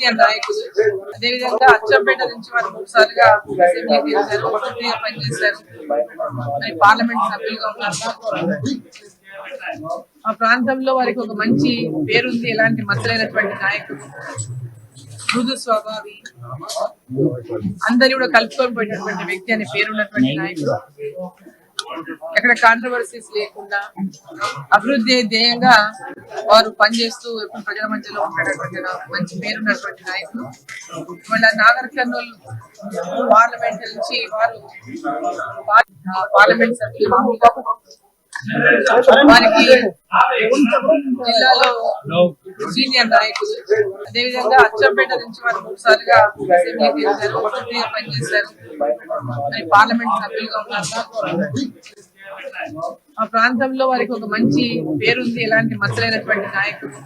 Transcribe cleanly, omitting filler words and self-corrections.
Senior నాయకులు. అదేవిధంగా అచ్చంపేట నుంచి వారు 3 సార్లుగా అసెంబ్లీకి గెలిచారు, మంత్రిగా పనిచేశారు, మరి పార్లమెంట్ సభ్యులుగా ఉన్నారు. ఆ ప్రాంతంలో వారికి ఒక మంచి పేరుంది. ఎలాంటి మచ్చలైనటువంటి నాయకుడు, మృదు స్వభావి, అందరి కూడా కలుపుకొని పోయినటువంటి వ్యక్తి అనే పేరున్నటువంటి నాయకుడు. ఎక్కడ కాంట్రవర్సీస్ లేకుండా అభివృద్ధి ధ్యేయంగా వారు పనిచేస్తూ ఎప్పుడు ప్రజల మధ్యలో ఉండేటటువంటి మంచి పేరున్నటువంటి నాయకులు. వాళ్ళ నాగర్ కర్నూలు పార్లమెంట్ నుంచి వారు పార్లమెంట్ సభ్యులు, వారికి జిల్లాలో సీనియర్ నాయకులు. అదేవిధంగా అచ్చంపేట నుంచి వారు 3 సార్లుగా అసెంబ్లీకి గెలిచారు, మంత్రిగా పనిచేశారు, మరి పార్లమెంట్ సభ్యులుగా ఉన్నారు. ఆ ప్రాంతంలో వారికి ఒక మంచి పేరుంది. ఎలాంటి మచ్చలైనటువంటి నాయకుడు.